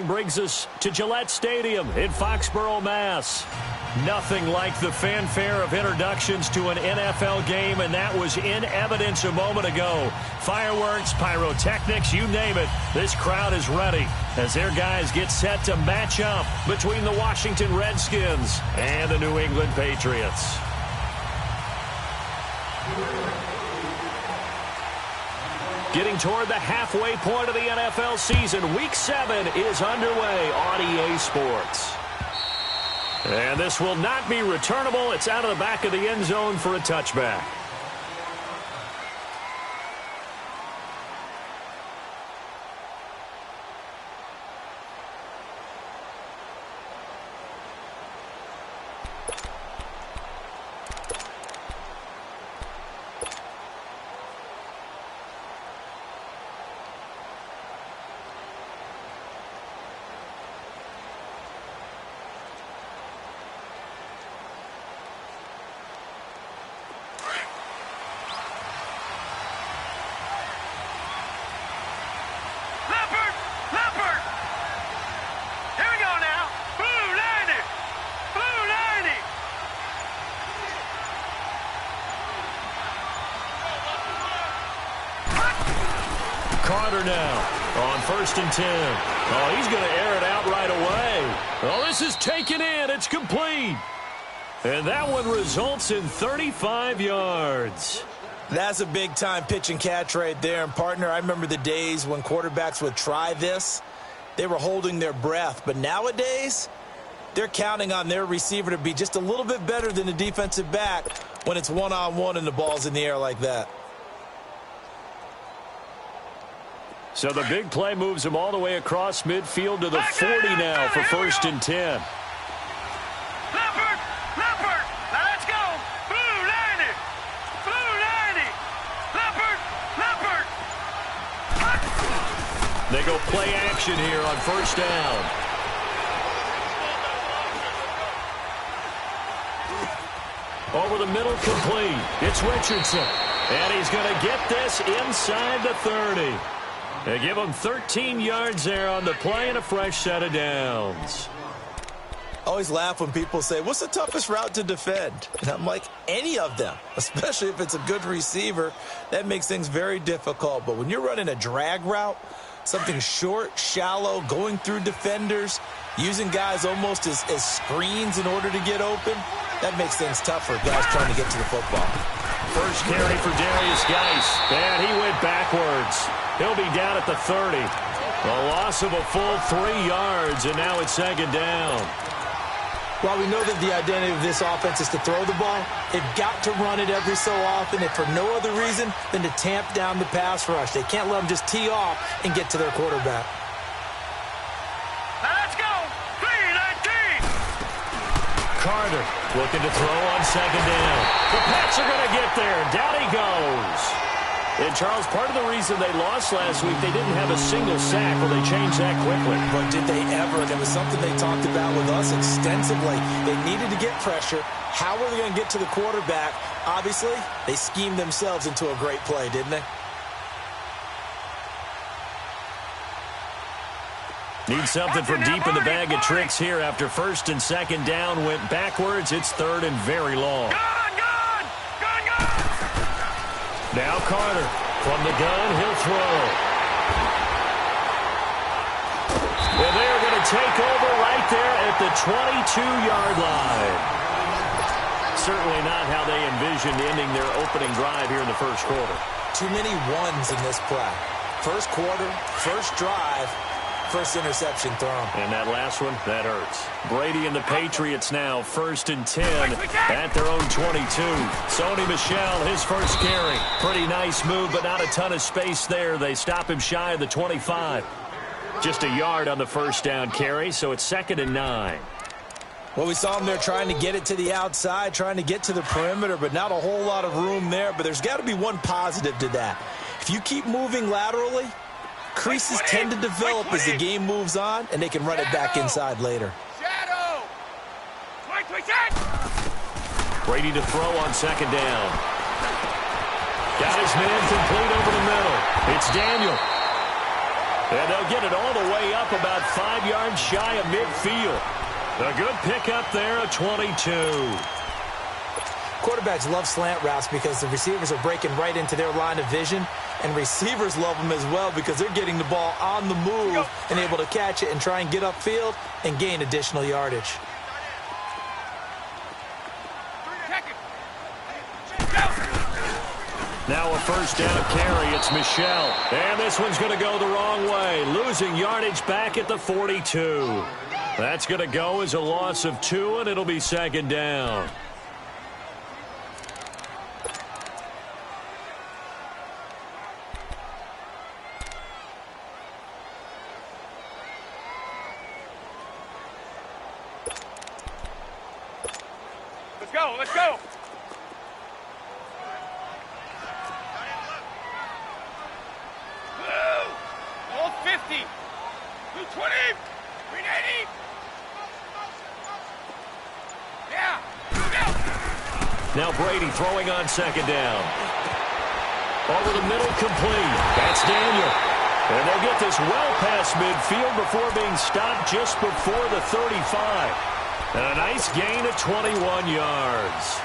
action brings us to Gillette Stadium in Foxborough, Mass. Nothing like the fanfare of introductions to an NFL game, and that was in evidence a moment ago. Fireworks, pyrotechnics, you name it. This crowd is ready as their guys get set to match up between the Washington Redskins and the New England Patriots. Getting toward the halfway point of the NFL season, Week 7 is underway on EA Sports. And this will not be returnable. It's out of the back of the end zone for a touchback. Now on 1st and 10. Oh, he's going to air it out right away. Oh, this is taken in. It's complete. And that one results in 35 yards. That's a big-time pitch and catch right there. And, partner, I remember the days when quarterbacks would try this. They were holding their breath. But nowadays, they're counting on their receiver to be just a little bit better than the defensive back when it's one-on-one and the ball's in the air like that. So the big play moves him all the way across midfield to the 40 now for 1st and 10. Leopard! Leopard! Now let's go! Blue 90! Blue 90! Leopard! Leopard! They go play action here on 1st down. Over the middle, complete. It's Richardson. And he's going to get this inside the 30. They give him 13 yards there on the play and a fresh set of downs. I always laugh when people say, what's the toughest route to defend? And I'm like, any of them, especially if it's a good receiver. That makes things very difficult. But when you're running a drag route, something short, shallow, going through defenders, using guys almost as screens in order to get open, that makes things tough for guys trying to get to the football. First carry for Darius Geis, and he went backwards. He'll be down at the 30. A loss of a full 3 yards, and now it's 2nd down. While we know that the identity of this offense is to throw the ball, they've got to run it every so often, and for no other reason than to tamp down the pass rush. They can't let them just tee off and get to their quarterback. Let's go! 3-19! Carter looking to throw on 2nd down. The Pats are going to get there. Down he goes. And, Charles, part of the reason they lost last week, they didn't have a single sack. Well, they changed that quickly. But did they ever? And it was something they talked about with us extensively. They needed to get pressure. How were they going to get to the quarterback? Obviously, they schemed themselves into a great play, didn't they? Need something from deep in the bag of tricks here after 1st and 2nd down went backwards. It's 3rd and very long. Now Carter from the gun, he'll throw. And they're going to take over right there at the 22-yard line. Certainly not how they envisioned ending their opening drive here in the 1st quarter. Too many ones in this play. 1st quarter, 1st drive, 1st interception thrown. And that last one, that hurts. Brady and the Patriots now 1st and 10 at their own 22. Sony Michel, his 1st carry. Pretty nice move, but not a ton of space there. They stop him shy of the 25. Just a yard on the 1st down carry, so it's 2nd and 9. Well, we saw him there trying to get it to the outside, trying to get to the perimeter, but not a whole lot of room there. But there's got to be one positive to that. If you keep moving laterally, creases tend to develop as the game moves on, and they can run it back inside later. Shadow! Brady to throw on 2nd down. Got his man complete over the middle. It's Daniel. And they'll get it all the way up about 5 yards shy of midfield. A good pickup there at 22. Quarterbacks love slant routes because the receivers are breaking right into their line of vision, and receivers love them as well because they're getting the ball on the move and able to catch it and try and get upfield and gain additional yardage. Now a first down carry. It's Michel. And this one's going to go the wrong way. Losing yardage back at the 42. That's going to go as a loss of 2, and it'll be second down. Let's go, let's go. All 50. 220. 380. Yeah. Now Brady throwing on second down. Over the middle, complete. That's Daniel. And they'll get this well past midfield before being stopped just before the 35. And a nice gain of 21 yards.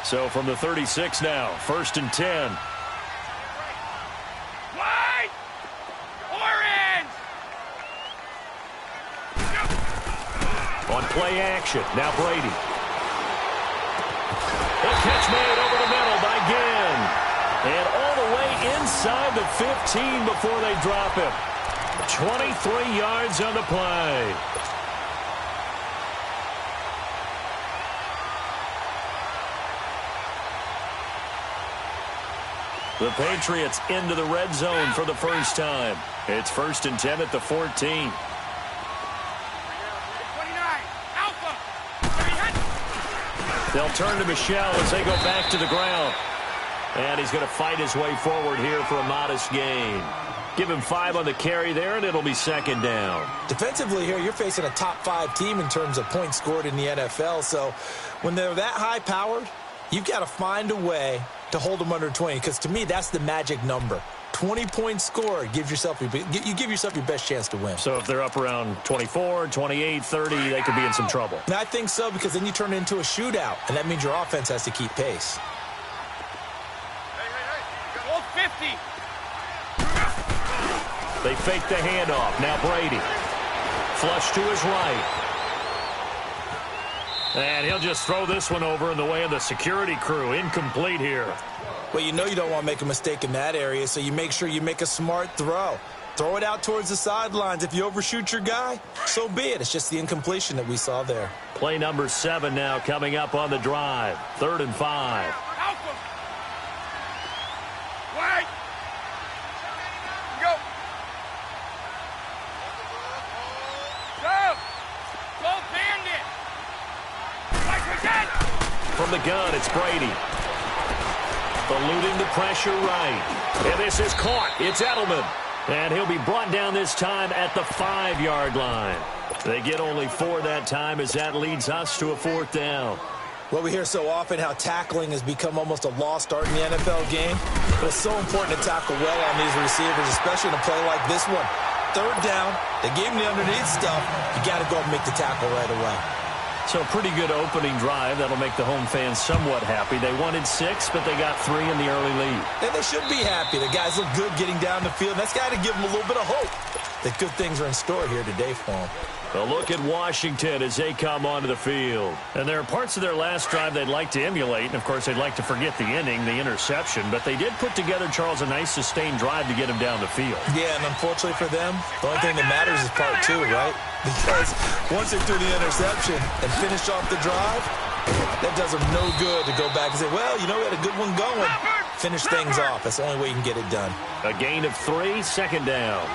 So from the 36 now, 1st and 10. White! Orange! On play action, now Brady. A catch made over the middle by Ginn. And all the way inside the 15 before they drop him. 23 yards on the play. The Patriots into the red zone for the first time. It's 1st and 10 at the 14. 29. Alpha. They'll turn to Michel as they go back to the ground. And he's going to fight his way forward here for a modest gain. Give him 5 on the carry there, and it'll be second down. Defensively here, you're facing a top 5 team in terms of points scored in the NFL. So when they're that high-powered, you've got to find a way to hold them under 20, because to me, that's the magic number. 20 points scored gives yourself you give yourself your best chance to win. So if they're up around 24, 28, 30, they could be in some trouble. And I think so, because then you turn it into a shootout, and that means your offense has to keep pace. All 50. They fake the handoff. Now Brady. Flush to his right. And he'll just throw this one over in the way of the security crew. Incomplete here. Well, you know you don't want to make a mistake in that area, so you make sure you make a smart throw. Throw it out towards the sidelines. If you overshoot your guy, so be it. It's just the incompletion that we saw there. Play number 7 now coming up on the drive. 3rd and 5. Alpha. White. Go. Go. Go bandit. From the gun, it's Brady. Eluding the pressure right. And this is caught. It's Edelman. And he'll be brought down this time at the 5-yard line. They get only 4 that time as that leads us to a 4th down. Well, we hear so often how tackling has become almost a lost art in the NFL game. But it's so important to tackle well on these receivers, especially in a play like this one. 3rd down, they gave him the underneath stuff. You got to go and make the tackle right away. So pretty good opening drive. That'll make the home fans somewhat happy. They wanted 6, but they got 3 in the early lead. And they should be happy. The guys look good getting down the field. That's got to give them a little bit of hope that good things are in store here today for them. A look at Washington as they come onto the field. And there are parts of their last drive they'd like to emulate. And, of course, they'd like to forget the inning, the interception. But they did put together, Charles, a nice sustained drive to get him down the field. Yeah, and unfortunately for them, the only thing that matters is part 2, right? Because once they threw the interception and finished off the drive, that does them no good to go back and say, well, you know, we had a good one going. Finish things off. That's the only way you can get it done. A gain of 3, second down.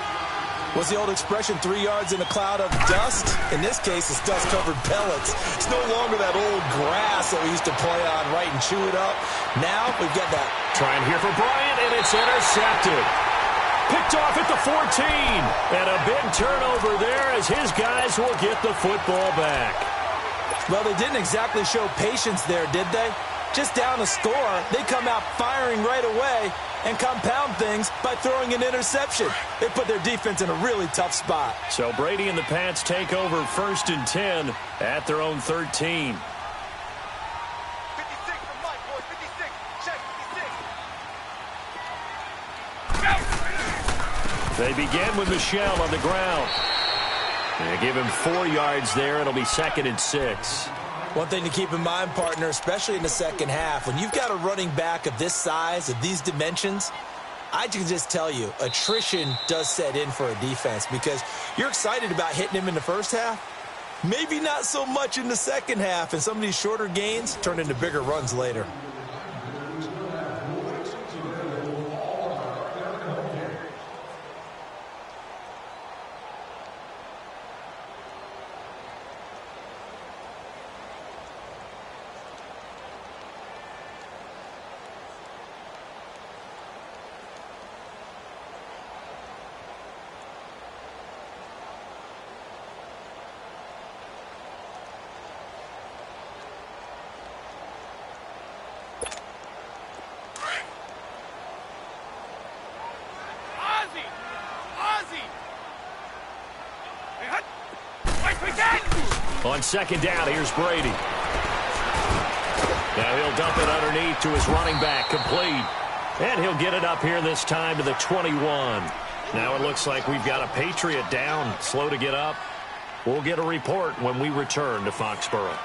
What's the old expression, 3 yards in a cloud of dust? In this case, it's dust-covered pellets. It's no longer that old grass that we used to play on, right, and chew it up. Now we've got that. Trying here for Bryant, and it's intercepted. Picked off at the 14. And a big turnover there as his guys will get the football back. Well, they didn't exactly show patience there, did they? Just down a score, they come out firing right away and compound things by throwing an interception. They put their defense in a really tough spot. So Brady and the Pats take over 1st and 10 at their own 13. 56 from Mike, boys. 56. Check, 56. They begin with Michel on the ground. They give him 4 yards there. It'll be 2nd and 6. One thing to keep in mind, partner, especially in the second half, when you've got a running back of this size, of these dimensions, I can just tell you, attrition does set in for a defense because you're excited about hitting him in the first half. Maybe not so much in the second half, and some of these shorter gains turn into bigger runs later. On 2nd down, here's Brady. Now he'll dump it underneath to his running back, complete. And he'll get it up here this time to the 21. Now it looks like we've got a Patriot down, slow to get up. We'll get a report when we return to Foxborough.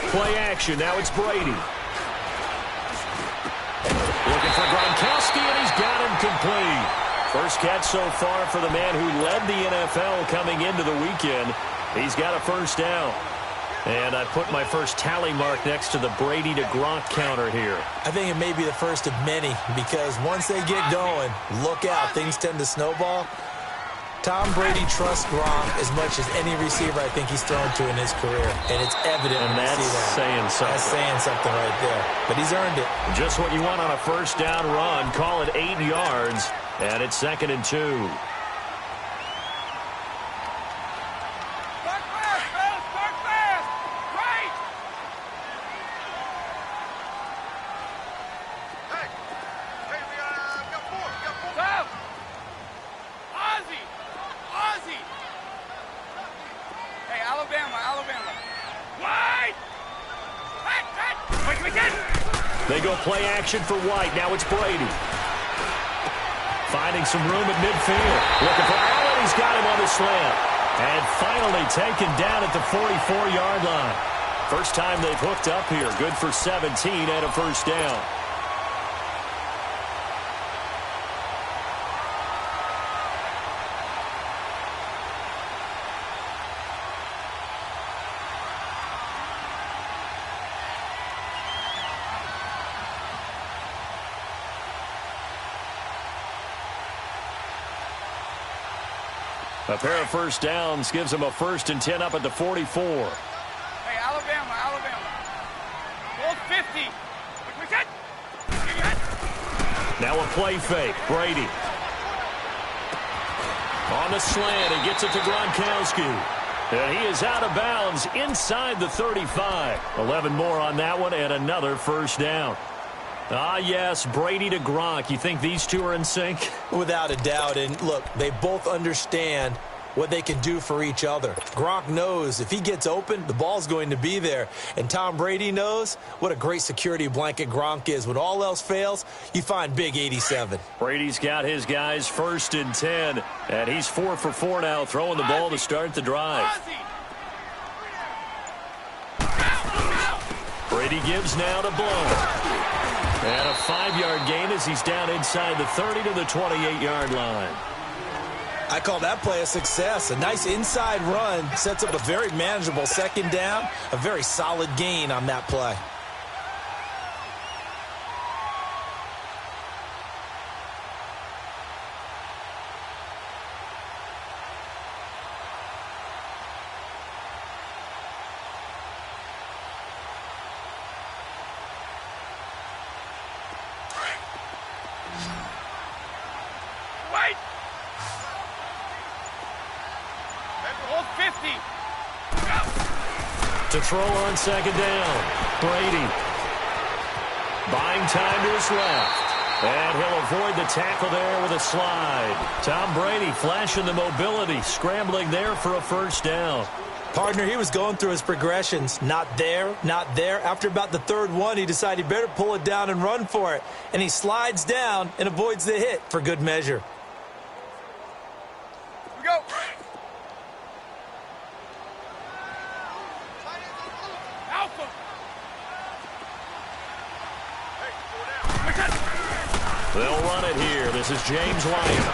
Play action. Now it's Brady. Looking for Gronkowski, and he's got him complete. First catch so far for the man who led the NFL coming into the weekend. He's got a first down. And I put my first tally mark next to the Brady to Gronk counter here. I think it may be the first of many because once they get going, look out, things tend to snowball. Tom Brady trusts Gronk as much as any receiver I think he's thrown to in his career. And it's evident when you see that. Saying something. That's saying something right there. But he's earned it. Just what you want on a first down run. Call it 8 yards. And it's 2nd and 2. They go play action for White. Now it's Brady. Finding some room at midfield. Looking for Allen. He's got him on the slant. And finally taken down at the 44-yard line. First time they've hooked up here. Good for 17 and a first down. A pair of first downs gives them a 1st and 10 up at the 44. Hey, Alabama. Goal 50. Now a play fake. Brady. On the slant, he gets it to Gronkowski. And he is out of bounds inside the 35. 11 more on that one and another first down. Ah, yes, Brady to Gronk. You think these two are in sync? Without a doubt. And look, they both understand what they can do for each other. Gronk knows if he gets open, the ball's going to be there. And Tom Brady knows what a great security blanket Gronk is. When all else fails, you find big 87. Brady's got his guys 1st and 10. And he's 4 for 4 now, throwing the ball to start the drive. Brady gives now to Blount. And a 5-yard gain as he's down inside the 30 to the 28-yard line. I call that play a success. A nice inside run sets up a very manageable second down. A very solid gain on that play. To throw on second down. Brady. Buying time to his left. And he'll avoid the tackle there with a slide. Tom Brady flashing the mobility, scrambling there for a first down. Partner, he was going through his progressions. Not there, not there. After about the third one, he decided he better pull it down and run for it. And he slides down and avoids the hit for good measure. Here we go. Alpha. They'll run it here. This is James White.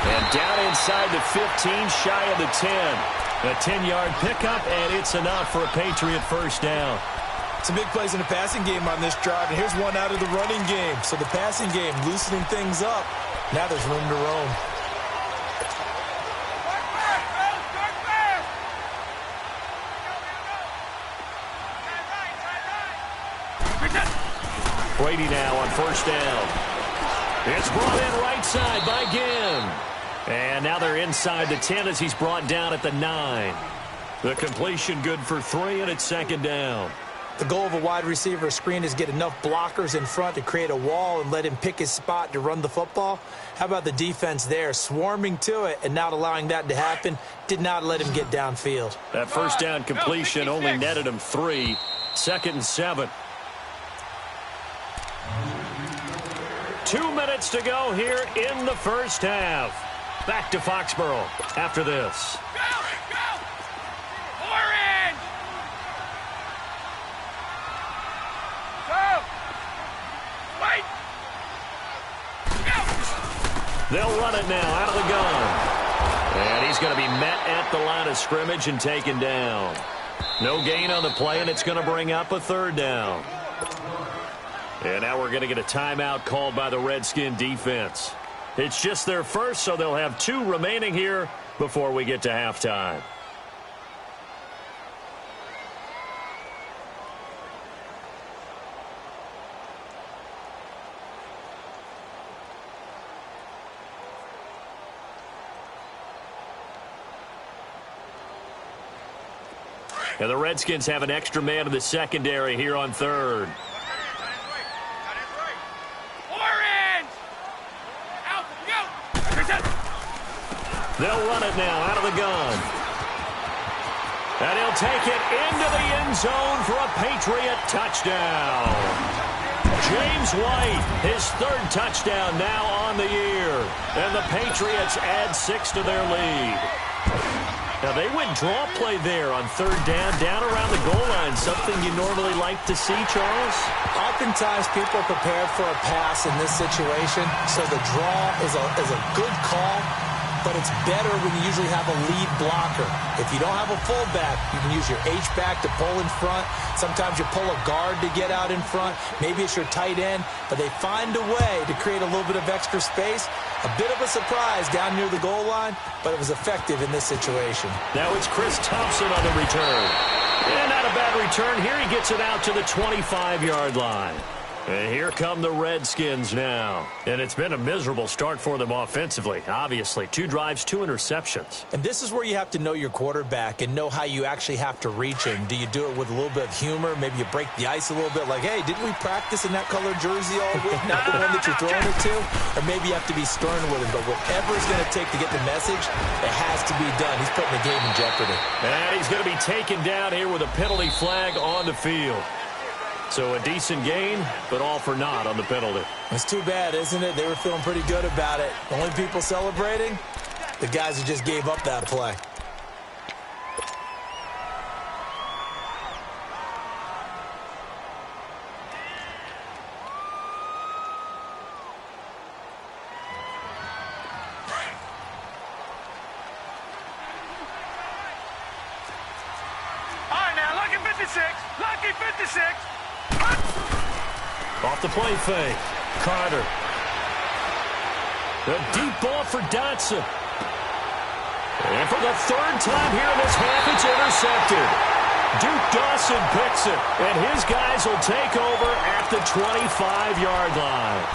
And down inside the 15, shy of the 10. A 10-yard pickup, and it's enough for a Patriot first down. Some big plays in the passing game on this drive, and here's one out of the running game. So the passing game loosening things up. Now there's room to roam. Brady now on first down. It's brought in right side by Ginn. And now they're inside the 10 as he's brought down at the 9. The completion good for 3, and it's second down. The goal of a wide receiver screen is get enough blockers in front to create a wall and let him pick his spot to run the football. How about the defense there, swarming to it and not allowing that to happen? Did not let him get downfield. That first down completion only netted him 3. Second and 7. 2 minutes to go here in the first half. Back to Foxborough after this. Go! Orange! Go! Wait! Go! They'll run it now out of the gun. And he's going to be met at the line of scrimmage and taken down. No gain on the play, and it's going to bring up a third down. And now we're going to get a timeout called by the Redskin defense. It's just their first, so they'll have 2 remaining here before we get to halftime. And the Redskins have an extra man in the secondary here on third. They'll run it now out of the gun. And he'll take it into the end zone for a Patriot touchdown. James White, his 3rd touchdown now on the year. And the Patriots add 6 to their lead. Now, they went draw play there on third down around the goal line. Something you normally like to see, Charles? Oftentimes, people are prepared for a pass in this situation, so the draw is a good call. But it's better when you usually have a lead blocker. If you don't have a fullback, you can use your H-back to pull in front. Sometimes you pull a guard to get out in front. Maybe it's your tight end. But they find a way to create a little bit of extra space. A bit of a surprise down near the goal line, but it was effective in this situation. Now it's Chris Thompson on the return. And not a bad return. Here he gets it out to the 25-yard line. And here come the Redskins now. And it's been a miserable start for them offensively, obviously. 2 drives, 2 interceptions. And this is where you have to know your quarterback and know how you actually have to reach him. Do you do it with a little bit of humor? Maybe you break the ice a little bit, like, hey, didn't we practice in that colored jersey all week, not the one that you're throwing it to? Or maybe you have to be stern with him. But whatever it's going to take to get the message, it has to be done. He's putting the game in jeopardy. And he's going to be taken down here with a penalty flag on the field. So a decent gain, but all for naught on the penalty. It's too bad, isn't it? They were feeling pretty good about it. The only people celebrating, the guys who just gave up that play. All right, now, lucky 56. Lucky 56. Off the play fake. Carter. The deep ball for Dotson. And for the 3rd time here in this half, it's intercepted. Duke Dawson picks it, and his guys will take over at the 25-yard line.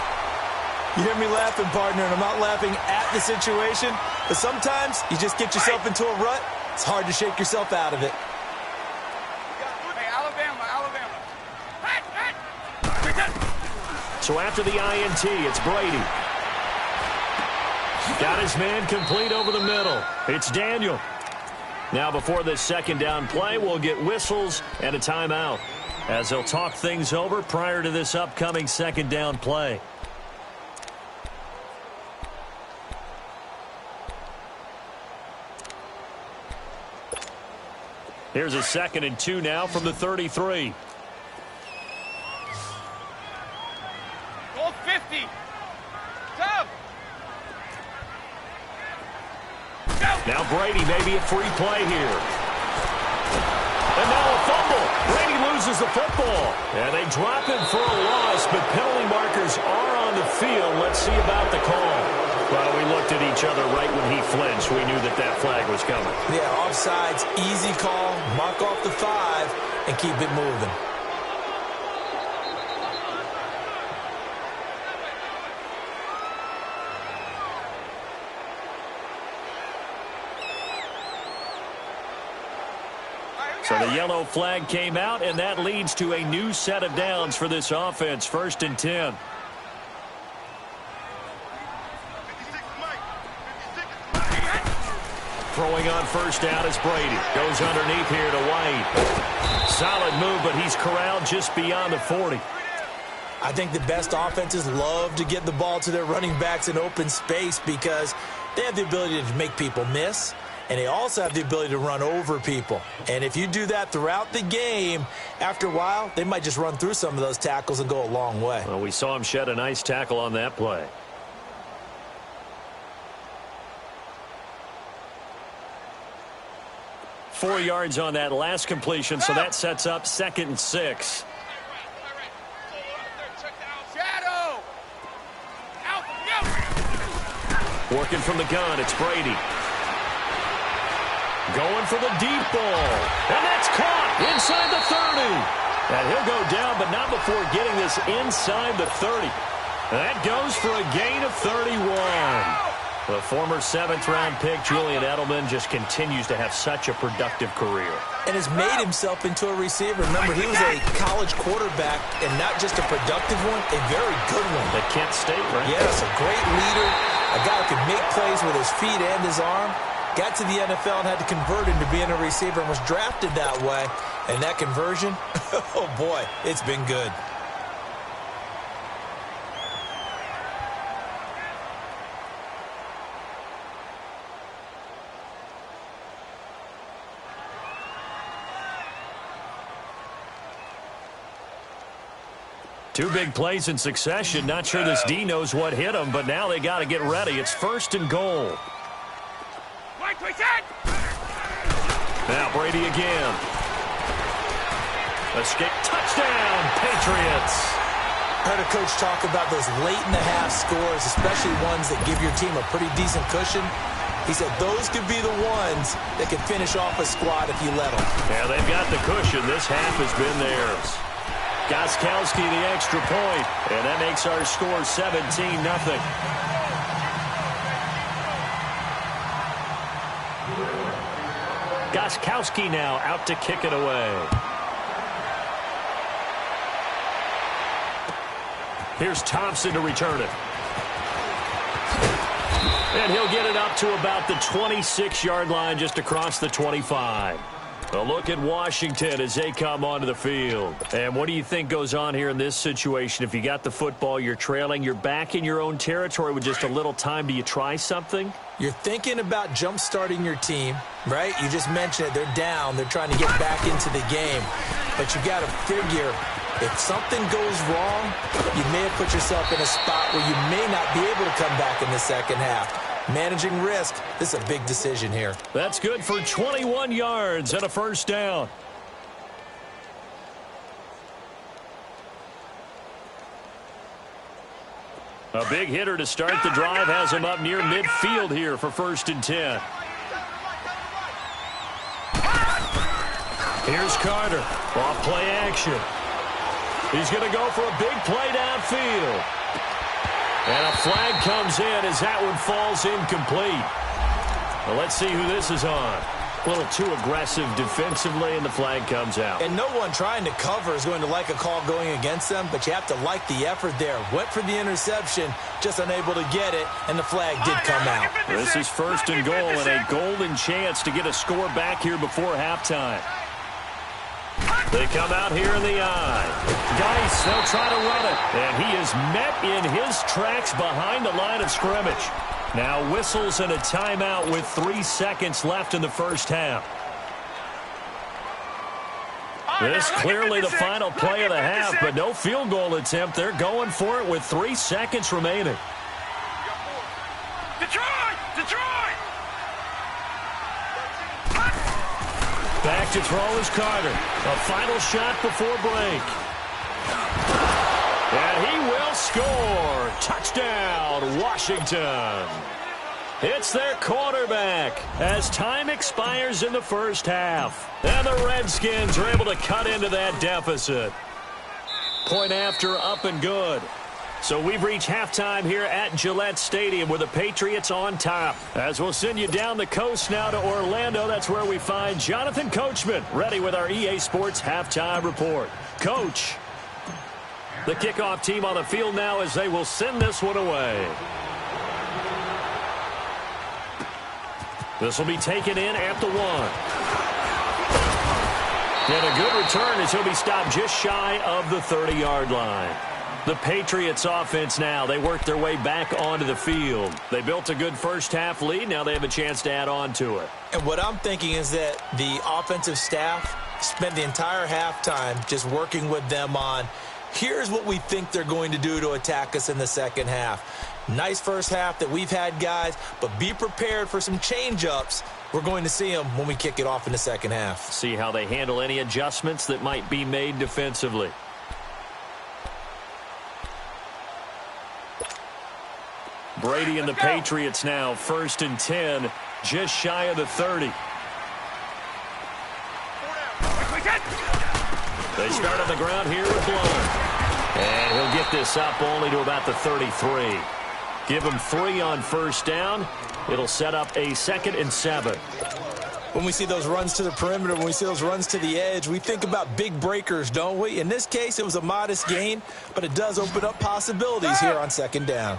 You hear me laughing, partner, and I'm not laughing at the situation, but sometimes you just get yourself into a rut. It's hard to shake yourself out of it. Hey, Alabama. So after the INT, it's Brady. Got his man complete over the middle. It's Daniel. Now before this second down play, we'll get whistles and a timeout as they'll talk things over prior to this upcoming second down play. Here's a 2nd and 2 now from the 33. Go 50. Go. Now Brady, maybe a free play here. And now a fumble. Brady loses the football. And they drop him for a loss, but penalty markers are on the field. Let's see about the call. Well, we looked at each other right when he flinched. We knew that that flag was coming. Yeah, offsides, easy call. Mark off the 5 and keep it moving. So the yellow flag came out, and that leads to a new set of downs for this offense. 1st and 10. Throwing on first down is Brady. Goes underneath here to White. Solid move, but he's corralled just beyond the 40. I think the best offenses love to get the ball to their running backs in open space because they have the ability to make people miss, and they also have the ability to run over people. And if you do that throughout the game, after a while, they might just run through some of those tackles and go a long way. Well, we saw him shed a nice tackle on that play. Four yards on that last completion, so that sets up 2nd and 6. Shadow. Working from the gun, it's Brady. Going for the deep ball. And that's caught inside the 30. And he'll go down, but not before getting this inside the 30. And that goes for a gain of 31. The former 7th-round pick, Julian Edelman, just continues to have such a productive career. And has made himself into a receiver. Remember, he was a college quarterback, and not just a productive one, a very good one. At Kent State, right? Yes, a great leader, a guy who could make plays with his feet and his arm. Got to the NFL and had to convert into being a receiver and was drafted that way. And that conversion, oh boy, it's been good. Two big plays in succession. Not sure this D knows what hit him, but now they got to get ready. It's 1st and goal. Now Brady again. Escape touchdown, Patriots. Heard a coach talk about those late-in-the-half scores, especially ones that give your team a pretty decent cushion. He said those could be the ones that could finish off a squad if you let them. Yeah, they've got the cushion. This half has been theirs. Gostkowski the extra point, and that makes our score 17-0. Gostkowski now out to kick it away. Here's Thompson to return it. And he'll get it up to about the 26-yard line, just across the 25. A look at Washington as they come onto the field. And what do you think goes on here in this situation? If you got the football, you're trailing, you're back in your own territory with just a little time. Do you try something? You're thinking about jump-starting your team, right? You just mentioned it. They're down. They're trying to get back into the game. But you got to figure, if something goes wrong, you may have put yourself in a spot where you may not be able to come back in the second half. Managing risk, this is a big decision here. That's good for 21 yards and a first down. A big hitter to start the drive has him up near midfield here for 1st and 10. Here's Carter. Off play action. He's going to go for a big play downfield. And a flag comes in as that one falls incomplete. Well, let's see who this is on. A little too aggressive defensively, and the flag comes out. And no one trying to cover is going to like a call going against them, but you have to like the effort there. Went for the interception, just unable to get it, and the flag did come out. This is 1st and goal, and a golden chance to get a score back here before halftime. They come out here in the eye. Dice, they'll try to run it. And he is met in his tracks behind the line of scrimmage. Now whistles and a timeout with 3 seconds left in the first half. This clearly the final play of the half, but no field goal attempt. They're going for it with 3 seconds remaining. Detroit! Detroit! Back to throw is Carter. A final shot before break. And he will score. Touchdown, Washington. It's their quarterback as time expires in the first half. And the Redskins are able to cut into that deficit. Point after, up and good. So we've reached halftime here at Gillette Stadium with the Patriots on top. As we'll send you down the coast now to Orlando, that's where we find Jonathan Coachman, ready with our EA Sports halftime report. Coach, the kickoff team on the field now as they will send this one away. This will be taken in at the 1. And a good return as he'll be stopped just shy of the 30-yard line. The Patriots offense now, they work their way back onto the field. They built a good first half lead. Now they have a chance to add on to it. And what I'm thinking is that the offensive staff spent the entire halftime just working with them on, here's what we think they're going to do to attack us in the second half. Nice first half that we've had, guys, but be prepared for some change-ups. We're going to see them when we kick it off in the second half. See how they handle any adjustments that might be made defensively. Brady and the Patriots now, 1st and 10, just shy of the 30. They start on the ground here with Blunt. And he'll get this up only to about the 33. Give him 3 on first down. It'll set up a 2nd and 7. When we see those runs to the perimeter, when we see those runs to the edge, we think about big breakers, don't we? In this case, it was a modest gain, but it does open up possibilities here on 2nd down.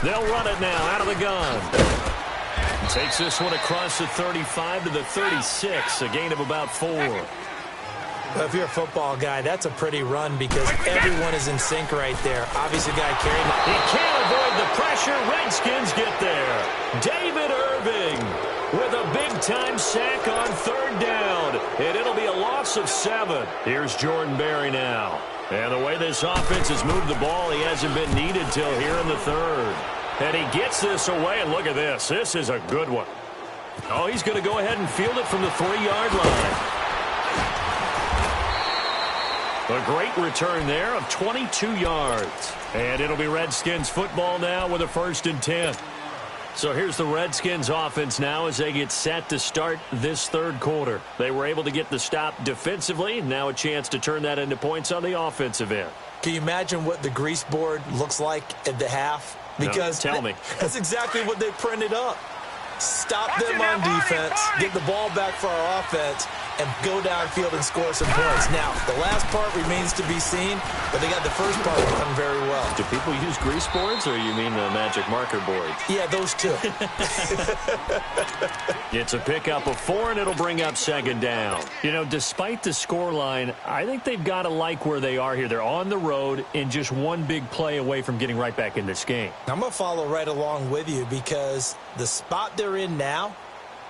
They'll run it now out of the gun. Takes this one across the 35 to the 36, a gain of about 4. Well, if you're a football guy, that's a pretty run because everyone is in sync right there. Obviously, guy carrying it. He can't avoid the pressure. Redskins get there. David Irving with a big-time sack on 3rd down, and it'll be a loss of 7. Here's Jordan Berry now. And the way this offense has moved the ball, he hasn't been needed till here in the 3rd. And he gets this away, and look at this. This is a good one. Oh, he's going to go ahead and field it from the 3-yard line. A great return there of 22 yards. And it'll be Redskins football now with a 1st and 10. So here's the Redskins offense now as they get set to start this 3rd quarter. They were able to get the stop defensively. Now a chance to turn that into points on the offensive end. Can you imagine what the grease board looks like at the half? Because no, tell me. That's exactly what they printed up. Stop them on defense, get the ball back for our offense, and go downfield and score some points. Now, the last part remains to be seen, but they got the first part done very well. Do people use grease boards, or you mean the magic marker boards? Yeah, those two. It's a pickup of 4, and it'll bring up 2nd down. You know, despite the scoreline, I think they've got to like where they are here. They're on the road and just one big play away from getting right back in this game. I'm going to follow right along with you because the spot they're in now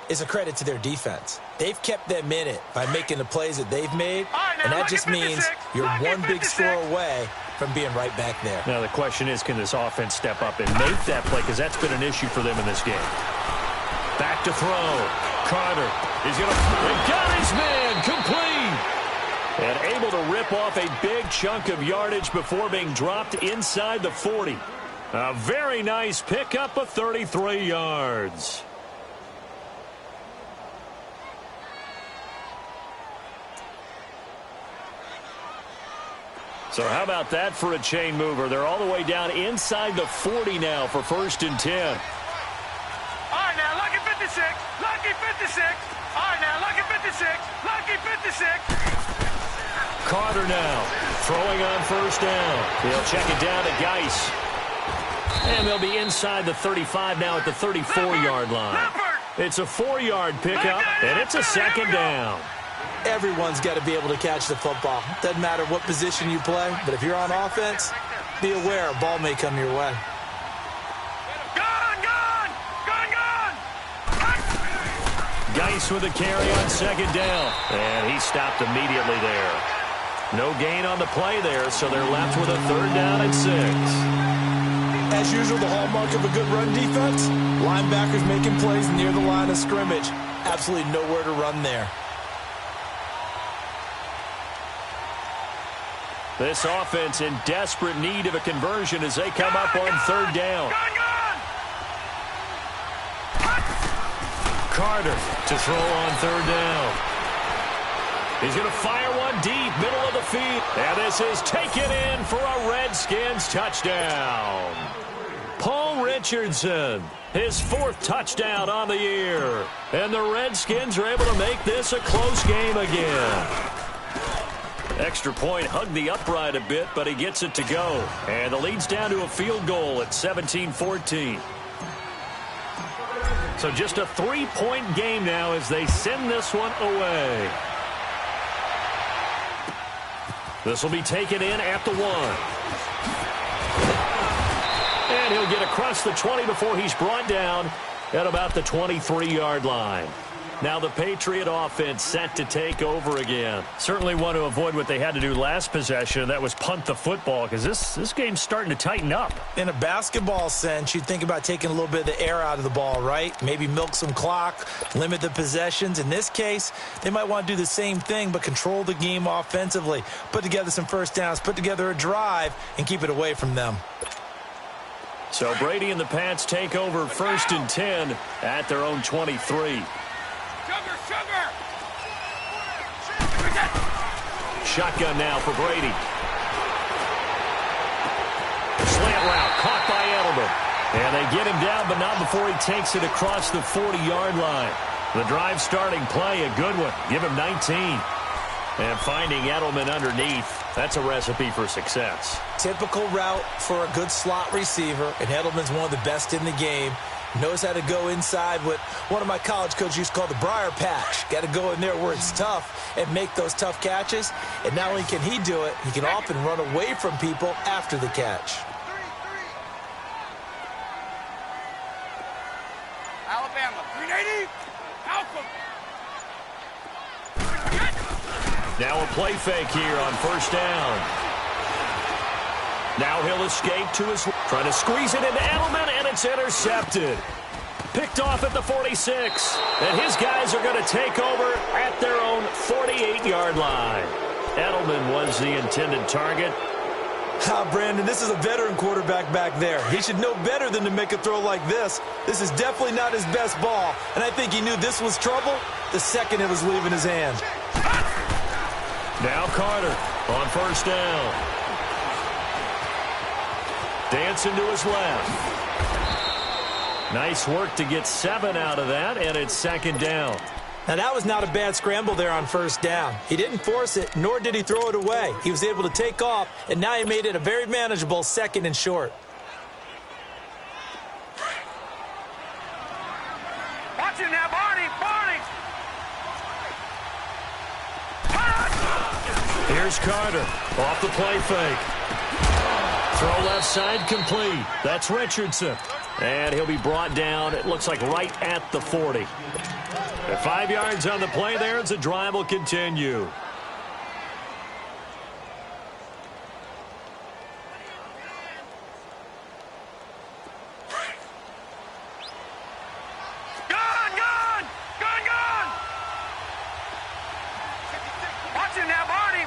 is a credit to their defense. They've kept them in it by making the plays that they've made, and that just means you're one big score away from being right back there. Now the question is, can this offense step up and make that play, because that's been an issue for them in this game. Back to throw. Carter. He's going to got his man complete. And able to rip off a big chunk of yardage before being dropped inside the 40. A very nice pickup of 33 yards. So how about that for a chain mover? They're all the way down inside the 40 now for 1st and 10. All right, now, lucky 56. Lucky 56. All right, now, lucky 56. Lucky 56. Carter now throwing on 1st down. He'll check it down to Geis. And they'll be inside the 35 now at the 34-yard line. It's a 4-yard pickup, and it's a 2nd down. Everyone's got to be able to catch the football. Doesn't matter what position you play, but if you're on offense, be aware a ball may come your way. Gone! Geis with a carry on 2nd down, and he stopped immediately there. No gain on the play there, so they're left with a 3rd down and 6. As usual, the hallmark of a good run defense, linebackers making plays near the line of scrimmage. Absolutely nowhere to run there. This offense in desperate need of a conversion as they come up on 3rd down. Carter to throw on 3rd down. He's going to fire one deep, middle of the field. And this is taken in for a Redskins touchdown. Paul Richardson, his 4th touchdown on the year. And the Redskins are able to make this a close game again. Extra point hugged the upright a bit, but he gets it to go. And the lead's down to a field goal at 17-14. So just a 3-point game now as they send this one away. This will be taken in at the 1. And he'll get across the 20 before he's brought down at about the 23-yard line. Now the Patriot offense set to take over again. Certainly want to avoid what they had to do last possession. That was punt the football, because this game's starting to tighten up. In a basketball sense, you'd think about taking a little bit of the air out of the ball, right? Maybe milk some clock, limit the possessions. In this case, they might want to do the same thing, but control the game offensively. Put together some 1st downs, put together a drive, and keep it away from them. So Brady and the Pats take over 1st and 10 at their own 23. Shotgun now for Brady. Slant route caught by Edelman. And they get him down, but not before he takes it across the 40-yard line. The drive starting play, a good one. Give him 19. And finding Edelman underneath, that's a recipe for success. Typical route for a good slot receiver, and Edelman's one of the best in the game. Knows how to go inside what one of my college coaches used to call the briar patch. Got to go in there where it's tough and make those tough catches. And not only can he do it, he can often run away from people after the catch. Alabama, 380. Now a play fake here on 1st down. Now he'll escape to his... Trying to squeeze it into Edelman, and it's intercepted. Picked off at the 46. And his guys are going to take over at their own 48-yard line. Edelman was the intended target. Brandon, this is a veteran quarterback back there. He should know better than to make a throw like this. This is definitely not his best ball. And I think he knew this was trouble the second it was leaving his hand. Now Carter on 1st down. Dancing to his left. Nice work to get 7 out of that, and it's 2nd down. Now, that was not a bad scramble there on 1st down. He didn't force it, nor did he throw it away. He was able to take off, and now he made it a very manageable 2nd and short. Watch him now, Barney. Here's Carter off the play fake. Throw left side complete. That's Richardson. And he'll be brought down, it looks like right at the 40. At 5 yards on the play there as the drive will continue. Watch him now, Barney.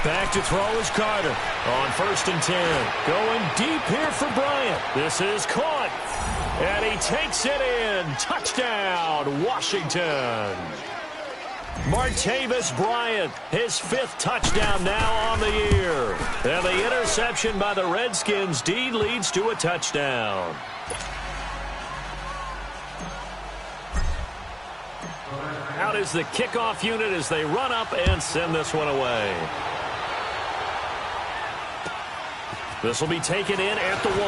Back to throw is Carter on 1st and 10. Going deep here for Bryant. This is caught. And he takes it in. Touchdown, Washington. Martavis Bryant, his 5th touchdown now on the year. And the interception by the Redskins D leads to a touchdown. Out is the kickoff unit as they run up and send this one away. This will be taken in at the 1.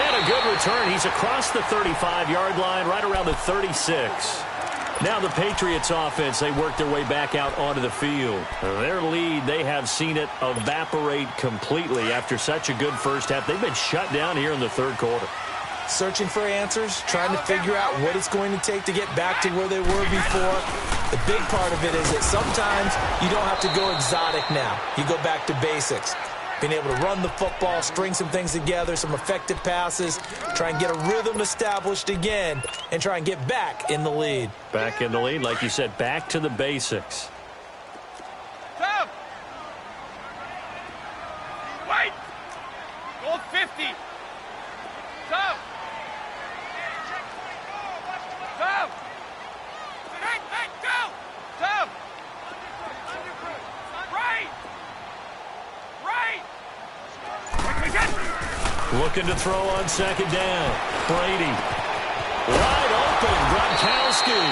And a good return. He's across the 35-yard line, right around the 36. Now the Patriots offense, they work their way back out onto the field. Their lead, they have seen it evaporate completely after such a good first half. They've been shut down here in the third quarter. Searching for answers, trying to figure out what it's going to take to get back to where they were before. The big part of it is that sometimes you don't have to go exotic now. You go back to basics. Being able to run the football, string some things together, some effective passes, try and get a rhythm established again, and try and get back in the lead. Back in the lead, like you said, back to the basics. Stop! Wait! Go 50! Stop! Stop! Hey, go! Stop! Right! Right! Looking to throw on second down. Brady. Wide open, Gronkowski.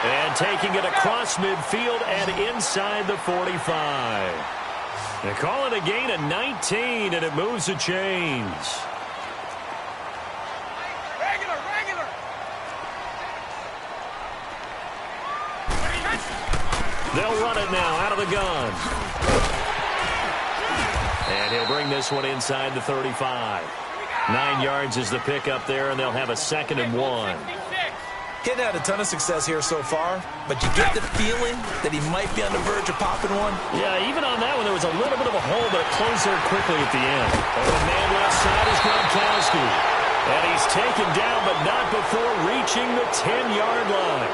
And taking it across midfield and inside the 45. They call it a gain of 19, and it moves the chains. Regular! They'll run it now out of the gun. And he'll bring this one inside the 35. 9 yards is the pickup there, and they'll have a 2nd and 1. Hadn't had a ton of success here so far, but you get the feeling that he might be on the verge of popping one. Yeah, even on that one, there was a little bit of a hole, but it closed there quickly at the end. Open man left side is Gronkowski. And he's taken down, but not before reaching the 10-yard line.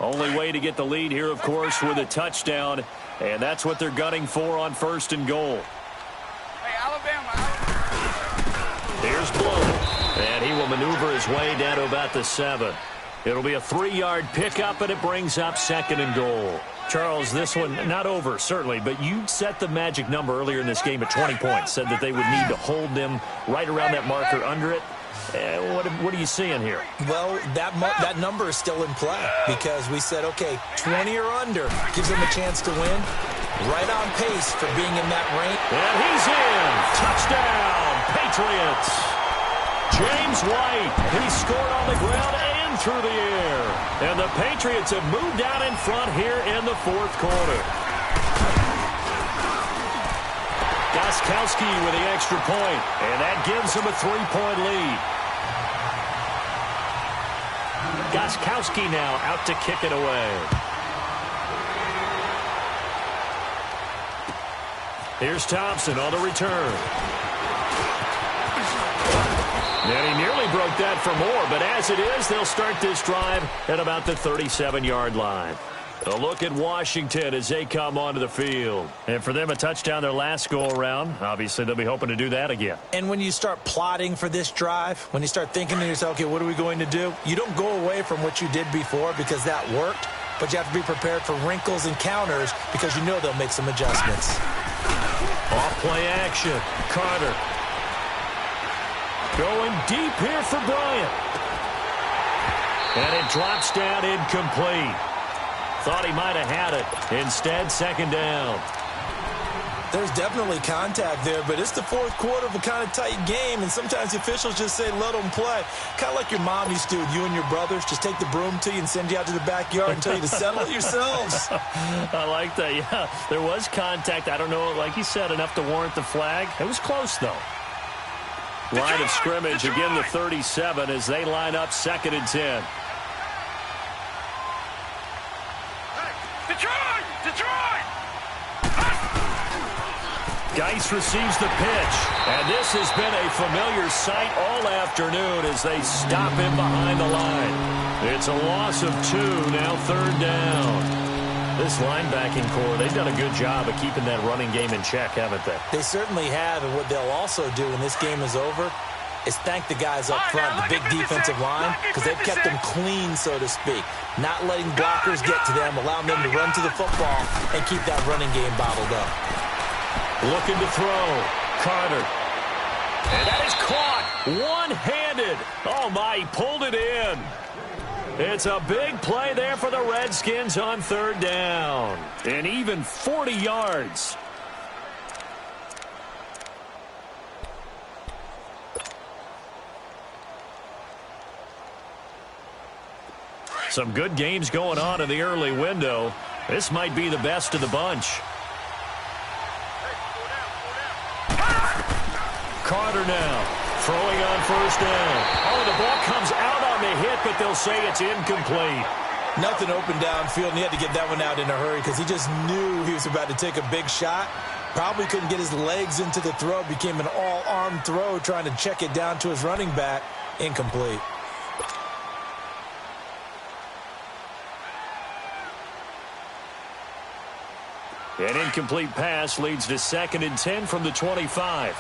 Only way to get the lead here, of course, with a touchdown. And that's what they're gunning for on 1st and goal. Hey, Alabama. Here's Blue. And he will maneuver his way down to about the 7. It'll be a 3-yard pickup, and it brings up 2nd and goal. Charles, this one not over, certainly, but you set the magic number earlier in this game at 20 points. Said that they would need to hold them right around that marker under it. What are you seeing here? Well, that number is still in play because we said, okay, 20 or under gives them a chance to win. Right on pace for being in that range. And he's in. Touchdown, Patriots. James White, he scored on the ground and through the air. And the Patriots have moved out in front here in the 4th quarter. Gronkowski with the extra point, and that gives him a 3-point lead. Gronkowski now out to kick it away. Here's Thompson on the return. And he nearly broke that for more, but as it is, they'll start this drive at about the 37-yard line. A look at Washington as they come onto the field. And for them, a touchdown their last go-around. Obviously, they'll be hoping to do that again. And when you start plotting for this drive, when you start thinking to yourself, okay, what are we going to do? You don't go away from what you did before because that worked, but you have to be prepared for wrinkles and counters because you know they'll make some adjustments. Off-play action. Carter. Going deep here for Bryant. And it drops down incomplete. Thought he might have had it. Instead, 2nd down. There's definitely contact there, but it's the 4th quarter of a kind of tight game, and sometimes the officials just say, let them play. Kind of like your mom used to with you and your brothers. Just take the broom to you and send you out to the backyard and tell you to settle it yourselves. I like that, yeah. There was contact. I don't know, like you said, enough to warrant the flag. It was close, though. Line of scrimmage, again the 37 as they line up 2nd and 10. Detroit! Geis receives the pitch, and this has been a familiar sight all afternoon as they stop him behind the line. It's a loss of 2, now 3rd down. This linebacking core, they've done a good job of keeping that running game in check, haven't they? They certainly have, and what they'll also do when this game is over is thank the guys up front, the big defensive line, because they've kept them clean, so to speak. Not letting blockers get to them, allowing them to run to the football and keep that running game bottled up. Looking to throw. Carter. And that is caught. One-handed. Oh, my, he pulled it in. It's a big play there for the Redskins on 3rd down. And even 40 yards. Some good games going on in the early window. This might be the best of the bunch. Carter now, throwing on 1st down. Oh, the ball comes out on the hit, but they'll say it's incomplete. Nothing open downfield, and he had to get that one out in a hurry because he just knew he was about to take a big shot. Probably couldn't get his legs into the throw. Became an all-arm throw, trying to check it down to his running back. Incomplete. An incomplete pass leads to 2nd and 10 from the 25.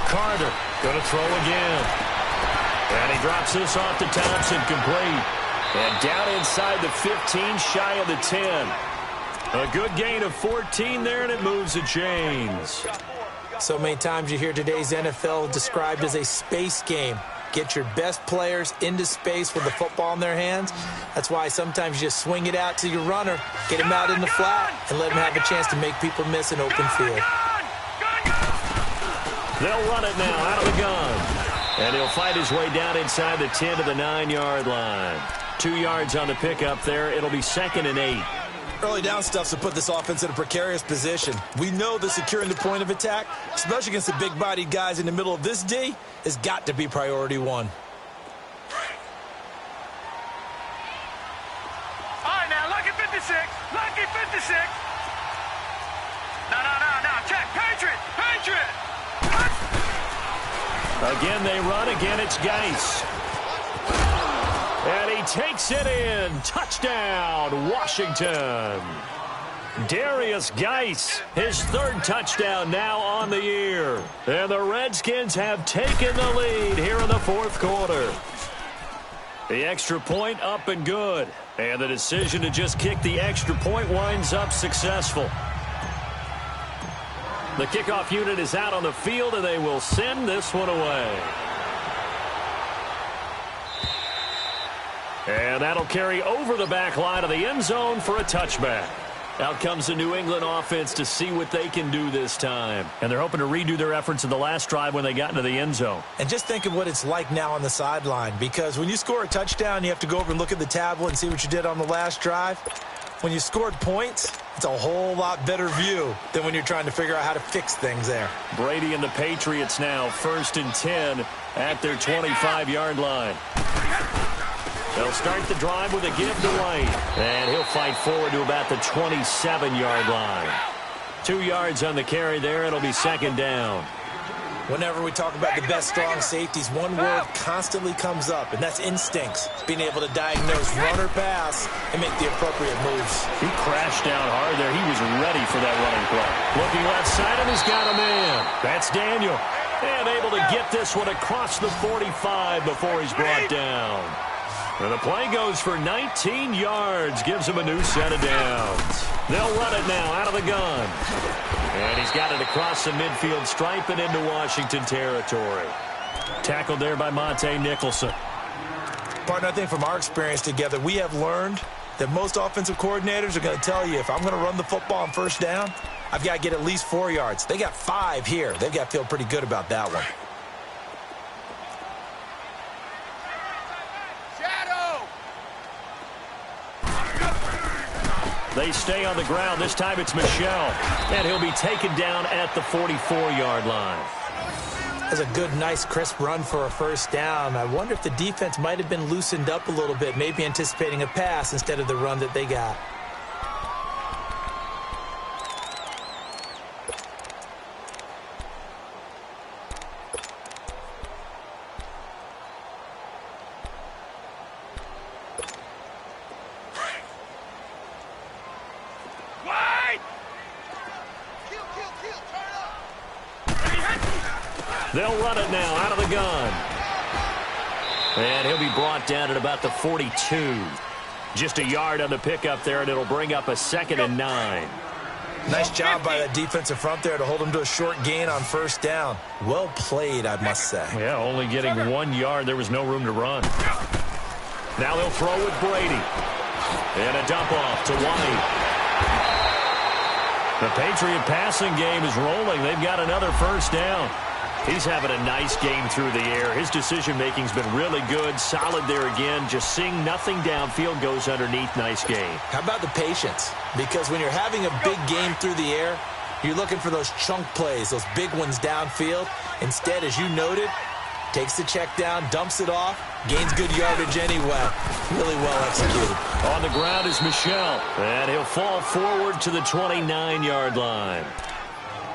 Carter going to throw again. And he drops this off to Thompson, complete. And down inside the 15, shy of the 10. A good gain of 14 there, and it moves the chains. So many times you hear today's NFL described as a space game. Get your best players into space with the football in their hands. That's why sometimes you just swing it out to your runner, get him out in the flat, and let him have a chance to make people miss an open field. They'll run it now out of the gun. And he'll fight his way down inside the 10 to the 9-yard line. 2 yards on the pickup there. It'll be 2nd and 8. Early down stuff to put this offense in a precarious position. We know that securing the point of attack, especially against the big-bodied guys in the middle of this D, has got to be priority 1. All right, now, lucky 56. Lucky 56. No. Check. Patriot. Again, they run. Again, it's Geis. And he takes it in. Touchdown, Washington. Darius Geis, his 3rd touchdown now on the year. And the Redskins have taken the lead here in the 4th quarter. The extra point up and good. And the decision to just kick the extra point winds up successful. The kickoff unit is out on the field, and they will send this one away. And that'll carry over the back line of the end zone for a touchback. Out comes the New England offense to see what they can do this time. And they're hoping to redo their efforts in the last drive when they got into the end zone. And just think of what it's like now on the sideline, because when you score a touchdown, you have to go over and look at the tablet and see what you did on the last drive. When you scored points, it's a whole lot better view than when you're trying to figure out how to fix things there. Brady and the Patriots now 1st and 10 at their 25-yard line. They'll start the drive with a give to White. And he'll fight forward to about the 27-yard line. 2 yards on the carry there. It'll be 2nd down. Whenever we talk about the best strong safeties, one word constantly comes up, and that's instincts. Being able to diagnose run or pass and make the appropriate moves. He crashed down hard there. He was ready for that running play. Looking left side, and he's got a man. That's Daniel. And able to get this one across the 45 before he's brought down. And the play goes for 19 yards. Gives him a new set of downs. They'll run it now out of the gun. And he's got it across the midfield stripe and into Washington territory. Tackled there by Monte Nicholson. Partner, I think from our experience together, we have learned that most offensive coordinators are going to tell you, if I'm going to run the football on 1st down, I've got to get at least 4 yards. They got 5 here. They've got to feel pretty good about that one. They stay on the ground. This time it's Michel. And he'll be taken down at the 44-yard line. That's a good, nice, crisp run for a first down. I wonder if the defense might have been loosened up a little bit, maybe anticipating a pass instead of the run that they got. They'll run it now out of the gun. And he'll be brought down at about the 42. Just a yard on the pickup there, and it'll bring up a 2nd and 9. Nice job by the defensive front there to hold him to a short gain on first down. Well played, I must say. Yeah, only getting 1 yard. There was no room to run. Now they'll throw with Brady. And a dump off to White. The Patriot passing game is rolling. They've got another first down. He's having a nice game through the air. His decision-making's been really good. Solid there again. Just seeing nothing downfield, goes underneath. Nice game. How about the patience? Because when you're having a big game through the air, you're looking for those chunk plays, those big ones downfield. Instead, as you noted, takes the check down, dumps it off, gains good yardage anyway. Really well executed. On the ground is Michel, and he'll fall forward to the 29-yard line.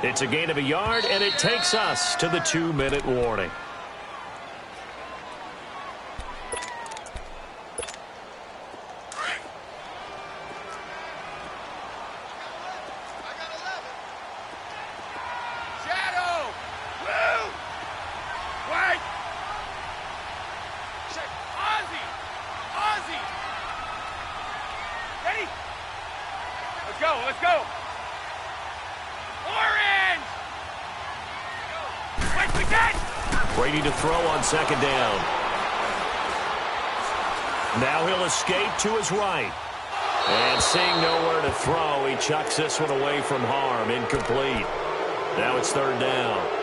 It's a gain of a yard, and it takes us to the 2-minute warning. Let's go. Orange! Wait, we get! Brady to throw on 2nd down. Now he'll escape to his right. And seeing nowhere to throw, he chucks this one away from harm. Incomplete. Now it's 3rd down.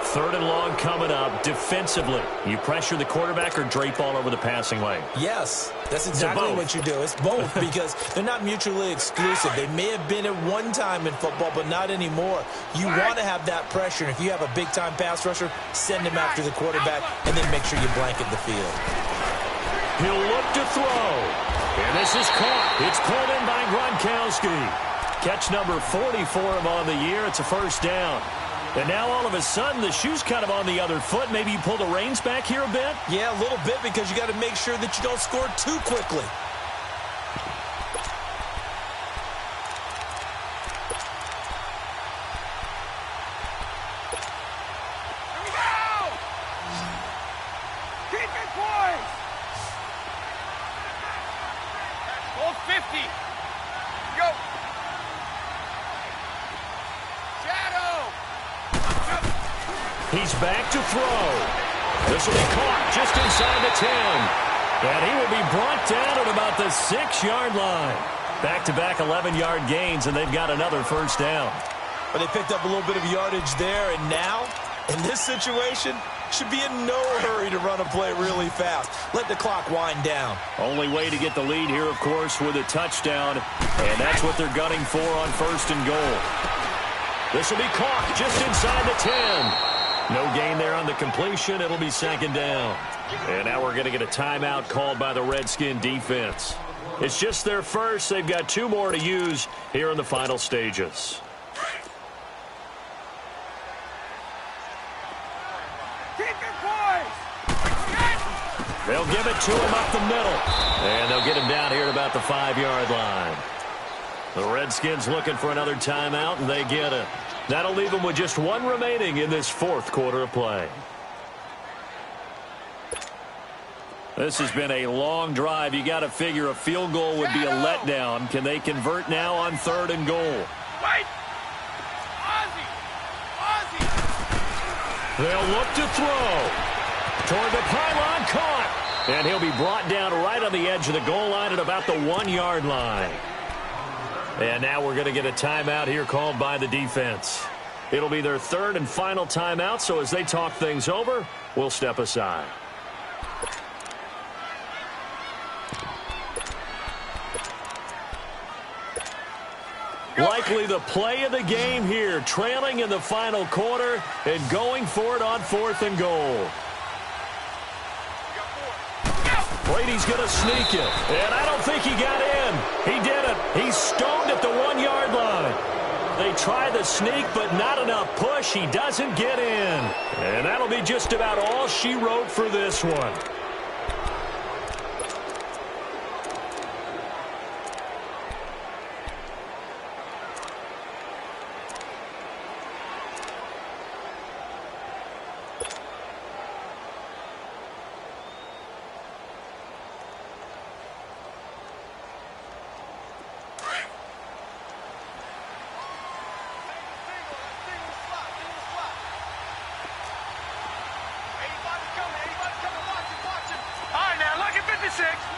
3rd and long coming up. Defensively, you pressure the quarterback or drape all over the passing lane? Yes, that's exactly what you do. It's both because they're not mutually exclusive. They may have been at one time in football, but not anymore. You want to have that pressure, and if you have a big-time pass rusher, send him after the quarterback, and then make sure you blanket the field. He'll look to throw. And this is caught. It's pulled in by Gronkowski. Catch number 40 for him on the year. It's a first down. And now all of a sudden, the shoe's kind of on the other foot. Maybe you pull the reins back here a bit? Yeah, a little bit, because you got to make sure that you don't score too quickly. Here we go! Keep it, boys! Hold 50. Go! He's back to throw. This will be caught just inside the 10. And he will be brought down at about the 6-yard line. Back-to-back 11-yard gains, and they've got another first down. But they picked up a little bit of yardage there, and now, in this situation, should be in no hurry to run a play really fast. Let the clock wind down. Only way to get the lead here, of course, with a touchdown. And that's what they're gunning for on 1st and goal. This will be caught just inside the 10. No gain there on the completion. It'll be 2nd down. And now we're going to get a timeout called by the Redskin defense. It's just their first. They've got 2 more to use here in the final stages. Keep it, boys! They'll give it to him up the middle. And they'll get him down here at about the 5-yard line. The Redskins looking for another timeout, and they get it. That'll leave them with just 1 remaining in this 4th quarter of play. This has been a long drive. You got to figure a field goal would be a letdown. Can they convert now on 3rd and goal? Wait! Ozzie! Ozzie! They'll look to throw. Toward the pylon, caught. And he'll be brought down right on the edge of the goal line at about the 1-yard line. And now we're going to get a timeout here called by the defense. It'll be their 3rd and final timeout, so as they talk things over, we'll step aside. Likely the play of the game here, trailing in the final quarter and going for it on 4th and goal. Brady's going to sneak it, and I don't think he got in. He didn't. He's stoned at the 1-yard line. They try the sneak, but not enough push. He doesn't get in. And that'll be just about all she wrote for this one.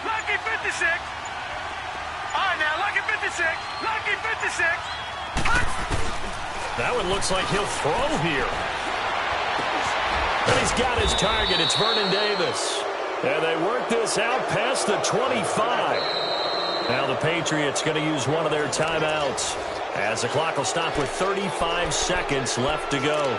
Lucky 56. All right, now, lucky 56. Lucky 56. That one looks like he'll throw here. And he's got his target. It's Vernon Davis. And they work this out past the 25. Now the Patriots going to use one of their timeouts as the clock will stop with 35 seconds left to go.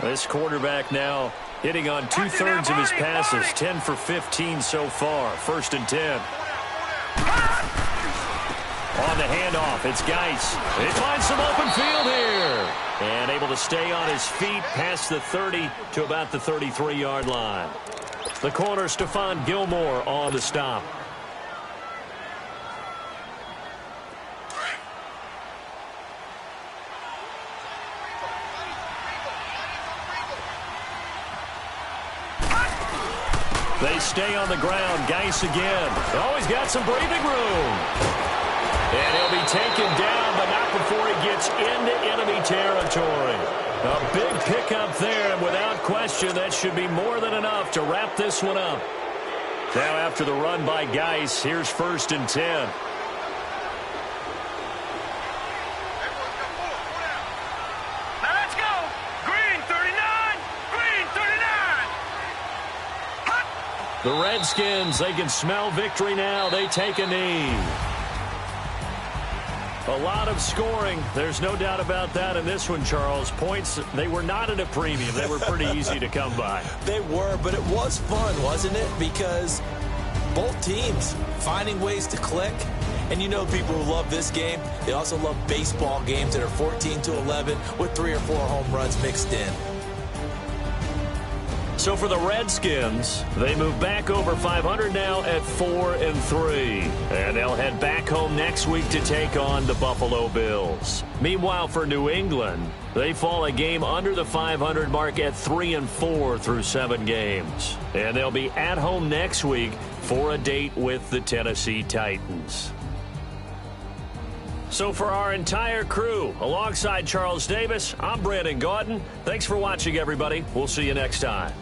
This quarterback now hitting on 2/3 of his passes, 10 for 15 so far. 1st and 10. On the handoff, it's Geis. He finds some open field here. And able to stay on his feet past the 30 to about the 33-yard line. The corner, Stephon Gilmore on the stop. They stay on the ground. Geis again. Oh, he's got some breathing room. And he'll be taken down, but not before he gets into enemy territory. A big pickup there, and without question, that should be more than enough to wrap this one up. Now after the run by Geis, here's 1st and 10. The Redskins, they can smell victory now. They take a knee. A lot of scoring. There's no doubt about that in this one, Charles. Points, they were not at a premium. They were pretty easy to come by. They were, but it was fun, wasn't it? Because both teams finding ways to click. And you know people who love this game, they also love baseball games that are 14-11 with 3 or 4 home runs mixed in. So for the Redskins, they move back over 500 now at 4-3. And they'll head back home next week to take on the Buffalo Bills. Meanwhile, for New England, they fall a game under the 500 mark at 3-4 through 7 games. And they'll be at home next week for a date with the Tennessee Titans. So for our entire crew, alongside Charles Davis, I'm Brandon Gaudin. Thanks for watching, everybody. We'll see you next time.